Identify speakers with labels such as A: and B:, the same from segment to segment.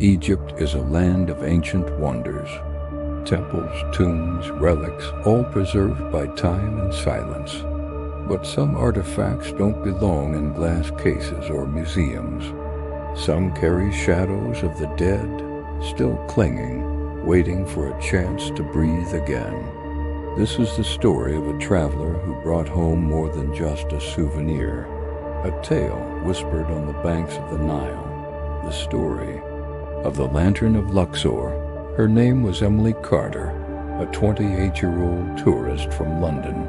A: Egypt is a land of ancient wonders. Temples, tombs, relics, all preserved by time and silence. But some artifacts don't belong in glass cases or museums. Some carry shadows of the dead, still clinging, waiting for a chance to breathe again. This is the story of a traveler who brought home more than just a souvenir. A tale whispered on the banks of the Nile. The story of the Lantern of Luxor. Her name was Emily Carter, a 28-year-old tourist from London.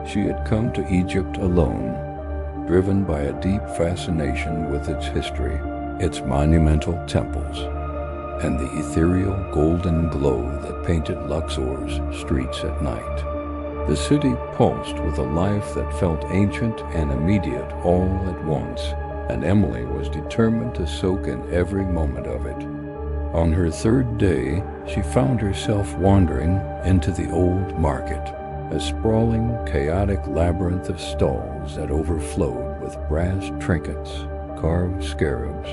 A: She had come to Egypt alone, driven by a deep fascination with its history, its monumental temples, and the ethereal golden glow that painted Luxor's streets at night. The city pulsed with a life that felt ancient and immediate all at once, and Emily was determined to soak in every moment of it. On her third day, she found herself wandering into the old market, a sprawling, chaotic labyrinth of stalls that overflowed with brass trinkets, carved scarabs,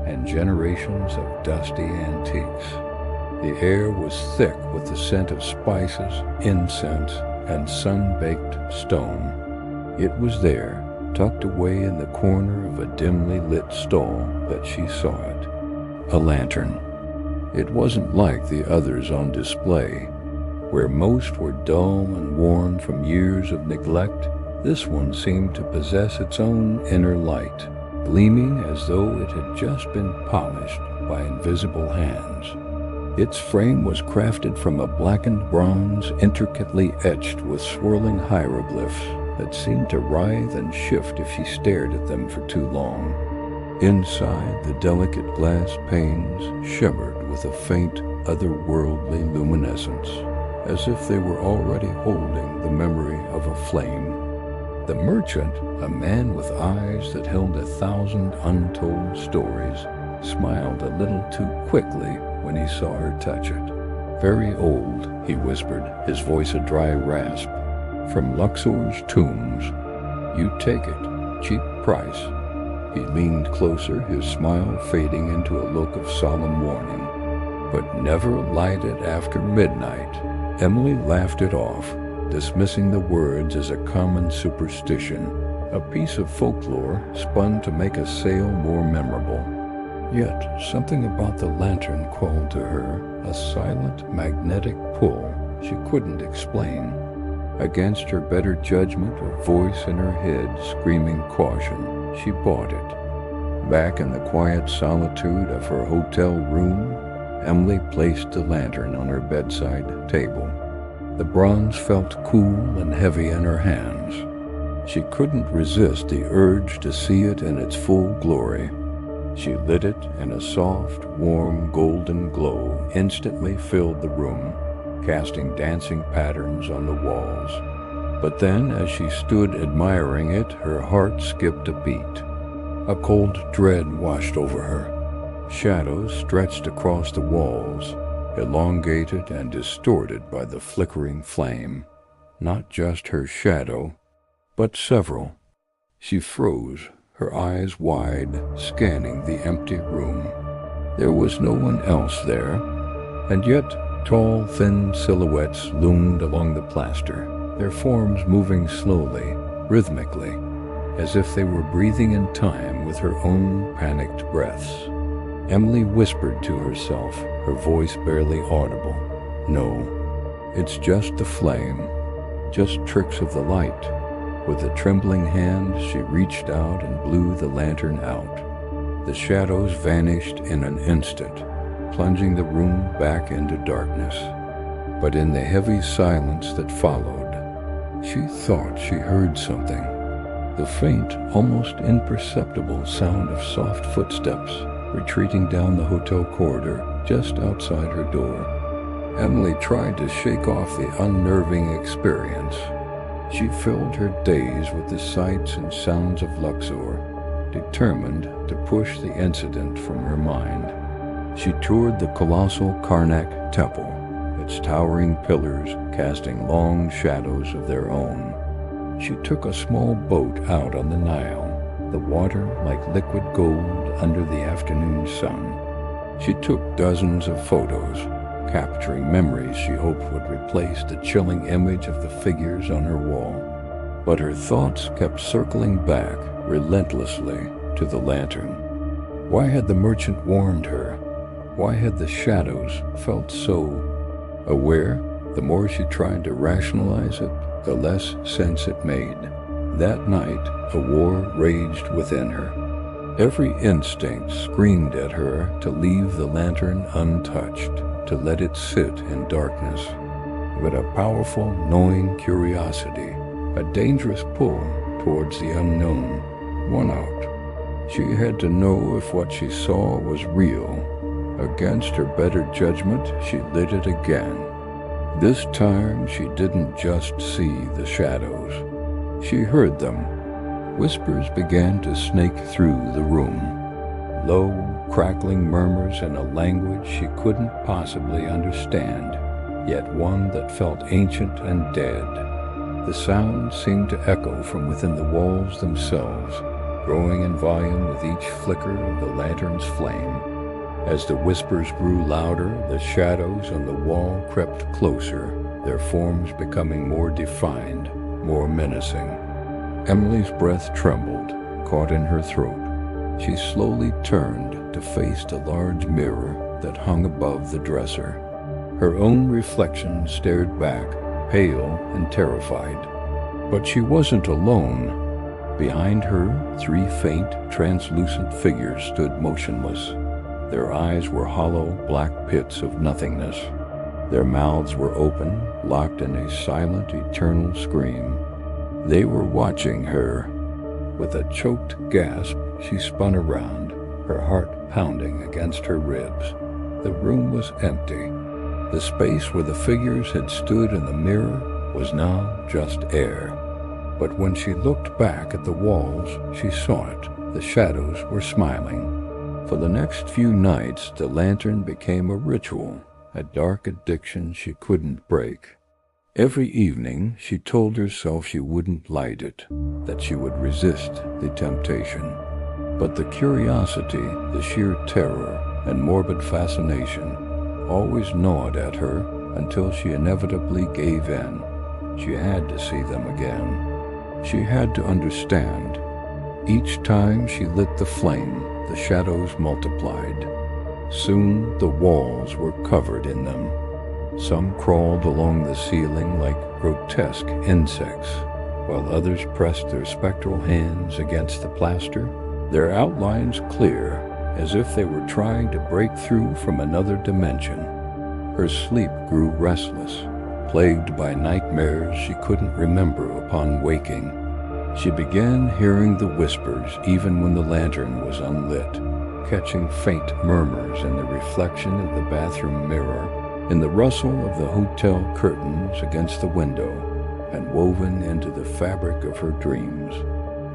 A: and generations of dusty antiques. The air was thick with the scent of spices, incense, and sun-baked stone. It was there, tucked away in the corner of a dimly lit stall, that she saw it. A lantern. It wasn't like the others on display, where most were dull and worn from years of neglect. This one seemed to possess its own inner light, gleaming as though it had just been polished by invisible hands. Its frame was crafted from a blackened bronze intricately etched with swirling hieroglyphs that seemed to writhe and shift if she stared at them for too long. Inside, the delicate glass panes shimmered with a faint, otherworldly luminescence, as if they were already holding the memory of a flame. The merchant, a man with eyes that held 1,000 untold stories, smiled a little too quickly when he saw her touch it. "Very old," he whispered, his voice a dry rasp. "From Luxor's tombs. You take it, cheap price." He leaned closer, his smile fading into a look of solemn warning. "But never light it after midnight." Emily laughed it off, dismissing the words as a common superstition, a piece of folklore spun to make a sale more memorable. Yet something about the lantern called to her, a silent, magnetic pull she couldn't explain. Against her better judgment, a voice in her head screaming caution, she bought it. Back in the quiet solitude of her hotel room, Emily placed the lantern on her bedside table. The bronze felt cool and heavy in her hands. She couldn't resist the urge to see it in its full glory. She lit it, and a soft, warm, golden glow instantly filled the room, casting dancing patterns on the walls. But then, as she stood admiring it, her heart skipped a beat. A cold dread washed over her. Shadows stretched across the walls, elongated and distorted by the flickering flame. Not just her shadow, but several. She froze, her eyes wide, scanning the empty room. There was no one else there, and yet tall, thin silhouettes loomed along the plaster, their forms moving slowly, rhythmically, as if they were breathing in time with her own panicked breaths. Emily whispered to herself, her voice barely audible. "No, it's just the flame, just tricks of the light." With a trembling hand, she reached out and blew the lantern out. The shadows vanished in an instant, plunging the room back into darkness. But in the heavy silence that followed, she thought she heard something. The faint, almost imperceptible sound of soft footsteps retreating down the hotel corridor just outside her door. Emily tried to shake off the unnerving experience. She filled her days with the sights and sounds of Luxor, determined to push the incident from her mind. She toured the colossal Karnak temple, its towering pillars casting long shadows of their own. She took a small boat out on the Nile, the water like liquid gold under the afternoon sun. She took dozens of photos, capturing memories she hoped would replace the chilling image of the figures on her wall. But her thoughts kept circling back relentlessly to the lantern. Why had the merchant warned her? Why had the shadows felt so aware? The more she tried to rationalize it, the less sense it made. That night, a war raged within her. Every instinct screamed at her to leave the lantern untouched, to let it sit in darkness. But a powerful, gnawing curiosity, a dangerous pull towards the unknown, won out. She had to know if what she saw was real. Against her better judgment, she lit it again. This time, she didn't just see the shadows. She heard them. Whispers began to snake through the room. Low, crackling murmurs in a language she couldn't possibly understand, yet one that felt ancient and dead. The sound seemed to echo from within the walls themselves, growing in volume with each flicker of the lantern's flame. As the whispers grew louder, the shadows on the wall crept closer, their forms becoming more defined, more menacing. Emily's breath trembled, caught in her throat. She slowly turned to face the large mirror that hung above the dresser. Her own reflection stared back, pale and terrified. But she wasn't alone. Behind her, 3 faint, translucent figures stood motionless. Their eyes were hollow, black pits of nothingness. Their mouths were open, locked in a silent, eternal scream. They were watching her. With a choked gasp, she spun around, her heart pounding against her ribs. The room was empty. The space where the figures had stood in the mirror was now just air. But when she looked back at the walls, she saw it. The shadows were smiling. For the next few nights, the lantern became a ritual, a dark addiction she couldn't break. Every evening, she told herself she wouldn't light it, that she would resist the temptation. But the curiosity, the sheer terror, and morbid fascination always gnawed at her until she inevitably gave in. She had to see them again. She had to understand. Each time she lit the flame, the shadows multiplied. Soon the walls were covered in them. Some crawled along the ceiling like grotesque insects, while others pressed their spectral hands against the plaster, their outlines clear, as if they were trying to break through from another dimension. Her sleep grew restless, plagued by nightmares she couldn't remember upon waking. She began hearing the whispers even when the lantern was unlit, catching faint murmurs in the reflection of the bathroom mirror, in the rustle of the hotel curtains against the window, and woven into the fabric of her dreams.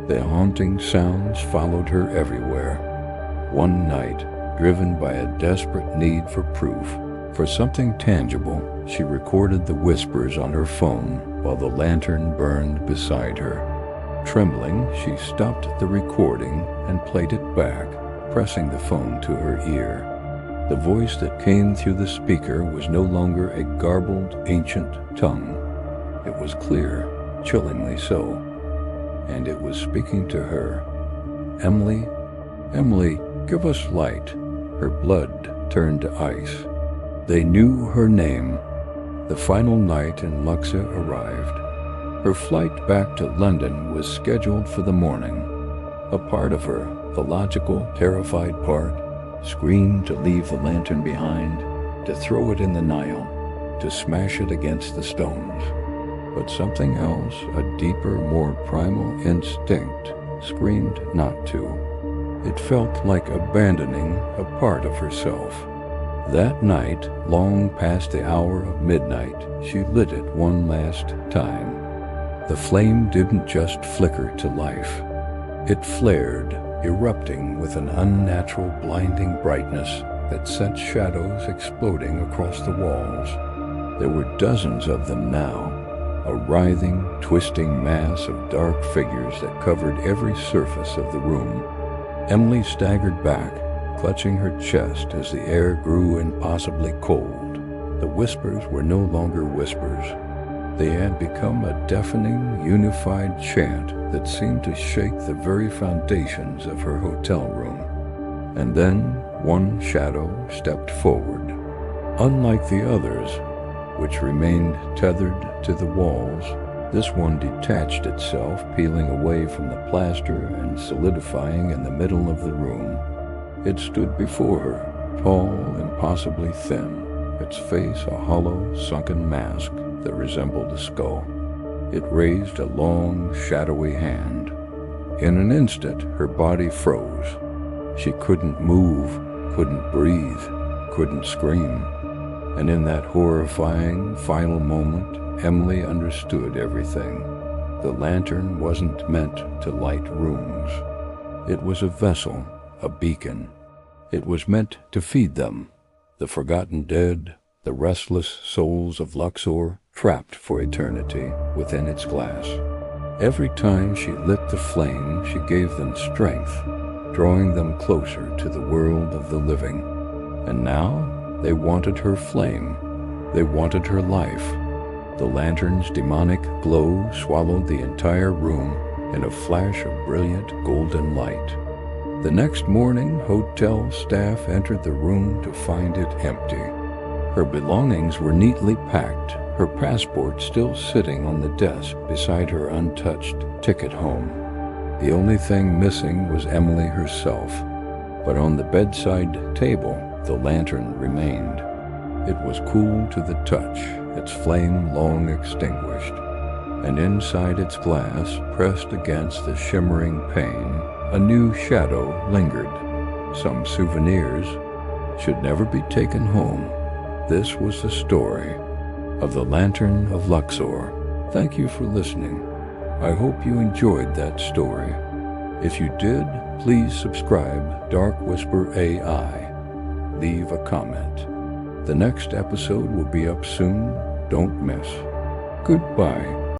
A: The haunting sounds followed her everywhere. One night, driven by a desperate need for proof, for something tangible, she recorded the whispers on her phone while the lantern burned beside her. Trembling, she stopped the recording and played it back, pressing the phone to her ear. The voice that came through the speaker was no longer a garbled, ancient tongue. It was clear, chillingly so, and it was speaking to her. "Emily, Emily, give us light." Her blood turned to ice. They knew her name. The final night in Luxor arrived. Her flight back to London was scheduled for the morning. A part of her, the logical, terrified part, screamed to leave the lantern behind, to throw it in the Nile, to smash it against the stones. But something else, a deeper, more primal instinct, screamed not to. It felt like abandoning a part of herself. That night, long past the hour of midnight, she lit it one last time. The flame didn't just flicker to life. It flared, erupting with an unnatural, blinding brightness that sent shadows exploding across the walls. There were dozens of them now, a writhing, twisting mass of dark figures that covered every surface of the room. Emily staggered back, clutching her chest as the air grew impossibly cold. The whispers were no longer whispers. They had become a deafening, unified chant that seemed to shake the very foundations of her hotel room. And then one shadow stepped forward. Unlike the others, which remained tethered to the walls, this one detached itself, peeling away from the plaster and solidifying in the middle of the room. It stood before her, tall and possibly thin, its face a hollow, sunken mask that resembled a skull. It raised a long, shadowy hand. In an instant, her body froze. She couldn't move, couldn't breathe, couldn't scream. And in that horrifying, final moment, Emily understood everything. The lantern wasn't meant to light rooms. It was a vessel, a beacon. It was meant to feed them, the forgotten dead, the restless souls of Luxor, trapped for eternity within its glass. Every time she lit the flame, she gave them strength, drawing them closer to the world of the living. And now they wanted her flame. They wanted her life. The lantern's demonic glow swallowed the entire room in a flash of brilliant golden light. The next morning, hotel staff entered the room to find it empty. Her belongings were neatly packed, her passport still sitting on the desk beside her untouched ticket home. The only thing missing was Emily herself, but on the bedside table, the lantern remained. It was cool to the touch, its flame long extinguished, and inside its glass, pressed against the shimmering pane, a new shadow lingered. Some souvenirs should never be taken home. This was the story of the Lantern of Luxor. Thank you for listening. I hope you enjoyed that story. If you did, please subscribe DarkWhisper AI. Leave a comment. The next episode will be up soon. Don't miss. Goodbye.